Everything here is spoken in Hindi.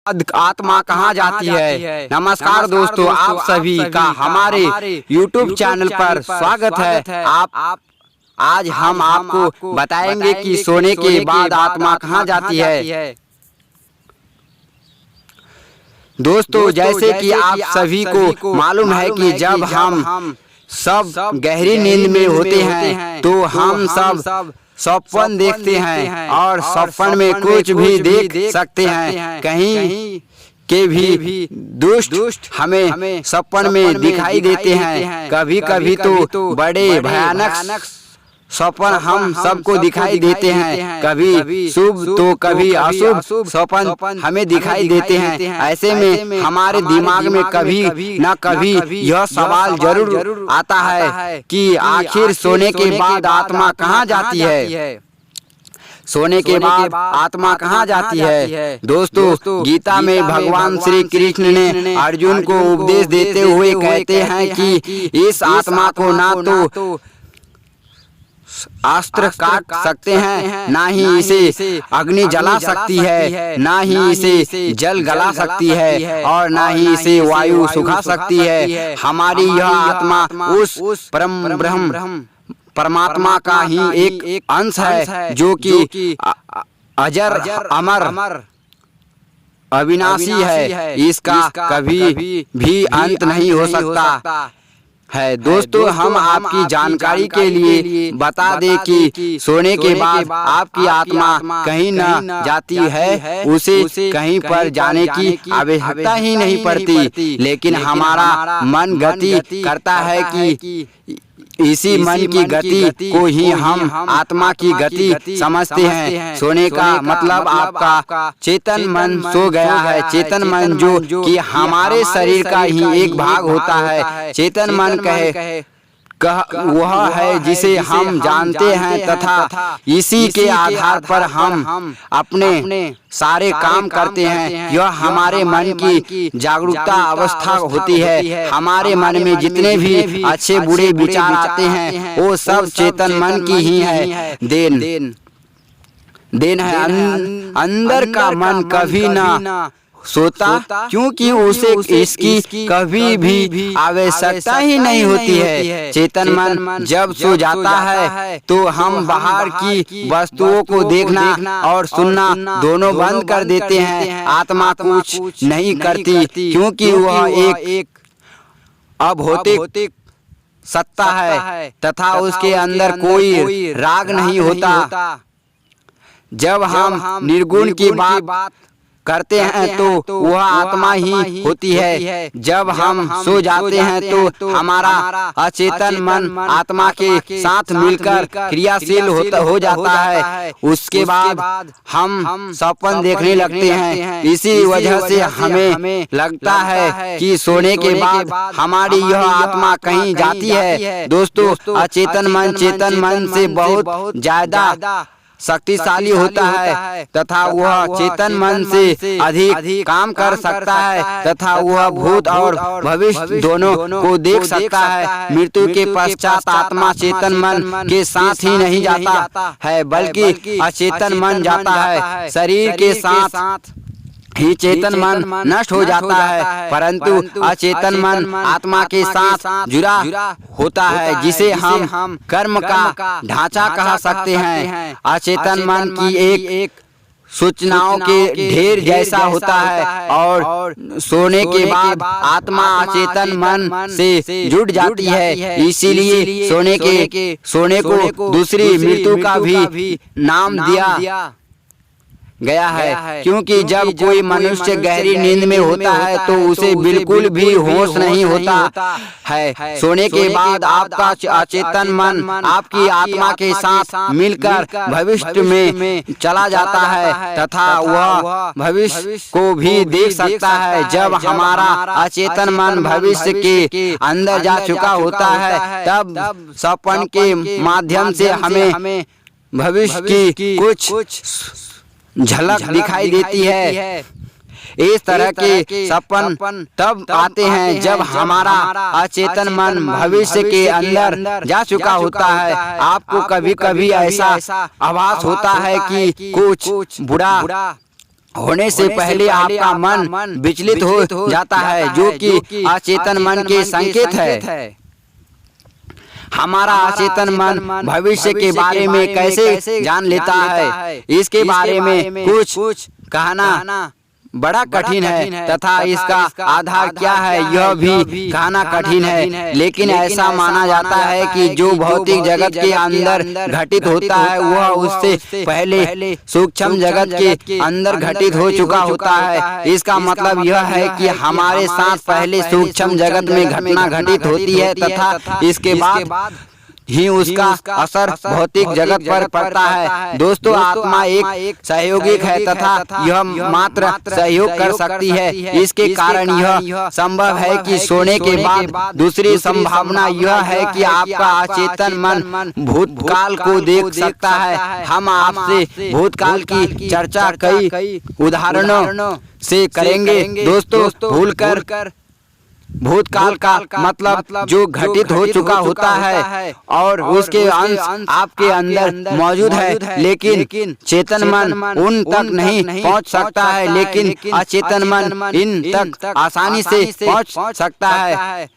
आत्मा कहाँ जाती है। नमस्कार दोस्तों, आप सभी का हमारे YouTube चैनल पर स्वागत है। आज हम आपको बताएंगे कि सोने के बाद आत्मा कहाँ जाती है। दोस्तों, जैसे कि आप सभी को मालूम है कि जब हम सब गहरी नींद में होते हैं तो हम सब सपन देखते हैं और सपन में कुछ भी देख सकते हैं। कहीं के भी दुष्ट हमें सपन में दिखाई देते हैं। कभी कभी तो बड़े भयानक सपन हम सबको दिखाई देते हैं। कभी शुभ तो कभी अशुभ सपन हमें दिखाई देते हैं। ऐसे में हमारे दिमाग में कभी न कभी यह सवाल जरूर आता है कि आखिर सोने के बाद आत्मा कहाँ जाती है। सोने के बाद आत्मा कहाँ जाती है। दोस्तों, गीता में भगवान श्री कृष्ण ने अर्जुन को उपदेश देते हुए कहते हैं कि इस आत्मा को ना तो अस्त्र काट सकते हैं, ना ही इसे अग्नि जला सकती है, ना ही इसे जल गला सकती है और ना ही इसे वायु सुखा सकती है। हमारी यह आत्मा उस परम ब्रह्म परमात्मा का ही एक अंश है जो कि अजर अमर अविनाशी है। इसका कभी भी अंत नहीं हो सकता है। दोस्तों, हम आपकी जानकारी के लिए बता दें कि सोने के बाद आपकी आत्मा कहीं न जाती है, उसे कहीं पर जाने की आवश्यकता ही नहीं पड़ती। लेकिन हमारा मन गति करता है कि इसी मन की गति को ही हम आत्मा की गति समझते हैं। सोने का मतलब आपका चेतन मन सो गया है। चेतन मन जो कि हमारे शरीर का ही एक भाग होता है। चेतन मन वह है जिसे हम जानते हैं तथा इसी के आधार पर हम अपने सारे काम करते हैं। यह हमारे मन की जागरूकता अवस्था होती है। हमारे मन में जितने भी अच्छे बुरे विचार आते हैं वो सब चेतन मन की ही है देन है। अंदर का मन कभी ना सोता, क्योंकि उसे इसकी कभी भी आवश्यकता ही नहीं होती है। चेतन मन जब सो जाता है तो हम बाहर की वस्तुओं को देखना और सुनना दोनों बंद कर देते हैं। आत्मा कुछ नहीं करती, क्योंकि वह एक अभौतिक सत्ता है तथा उसके अंदर कोई राग नहीं होता। जब हम निर्गुण की बात करते हैं तो वह आत्मा ही होती है। जब हम सो जाते हैं तो हमारा अचेतन मन आत्मा के साथ मिलकर क्रियाशील हो जाता है। उसके बाद हम सपन देखने लगते हैं। इसी वजह से हमें लगता है कि सोने के बाद हमारी यह आत्मा कहीं जाती है। दोस्तों, अचेतन मन चेतन मन से बहुत ज्यादा शक्तिशाली होता है तथा वह चेतन मन से अधिक काम कर सकता है तथा वह भूत और भविष्य दोनों को देख सकता है। मृत्यु के पश्चात आत्मा चेतन मन के साथ ही नहीं जाता है, बल्कि अचेतन मन जाता है। शरीर के साथ ही चेतन मन नष्ट हो जाता है, परंतु अचेतन मन आत्मा के साथ जुड़ा होता है, जिसे हम कर्म का ढांचा कह सकते हैं। अचेतन मन की एक सूचनाओं के ढेर जैसा होता है और सोने के बाद आत्मा अचेतन मन से जुड़ जाती है। इसीलिए सोने को दूसरी मृत्यु का भी नाम दिया गया है, क्योंकि जब कोई मनुष्य गहरी नींद में होता है तो उसे बिल्कुल भी होश नहीं होता है। सोने के बाद आपका अचेतन मन आपकी आत्मा के साथ मिलकर भविष्य में चला जाता है तथा वह भविष्य को भी देख सकता है। जब हमारा अचेतन मन भविष्य के अंदर जा चुका होता है तब सपन के माध्यम से हमें भविष्य की कुछ झलक दिखाई देती है। इस तरह के सपन तब आते हैं जब हमारा अचेतन मन भविष्य के अंदर जा चुका होता है। आपको कभी कभी ऐसा आभास होता है कि कुछ बुरा होने से पहले आपका मन विचलित हो जाता है, जो कि अचेतन मन के संकेत है। हमारा अचेतन मन भविष्य के बारे में कैसे जान लेता है, इसके बारे में कुछ कहना बड़ा कठिन है तथा इसका आधार क्या है यह भी कहना कठिन है। लेकिन ऐसा माना जाता है कि जो भौतिक जगत के अंदर घटित होता है वह उससे पहले सूक्ष्म जगत के अंदर घटित हो चुका होता है। इसका मतलब यह है कि हमारे साथ पहले सूक्ष्म जगत में घटना घटित होती है तथा इसके बाद ही उसका असर भौतिक जगत पर पड़ता है। दोस्तों, आत्मा एक सहयोगिक है तथा यह मात्र सहयोग कर सकती है। इसके कारण यह संभव है कि सोने के बाद दूसरी संभावना यह है कि आपका अचेतन मन भूतकाल को देख सकता है। हम आपसे भूतकाल की चर्चा कई उदाहरणों से करेंगे। दोस्तों, भूलकर भूतकाल का मतलब जो घटित हो चुका होता है और उसके अंश आपके अंदर मौजूद है, लेकिन चेतन मन उन तक नहीं पहुंच सकता है, लेकिन अचेतन मन इन तक आसानी से पहुंच सकता है।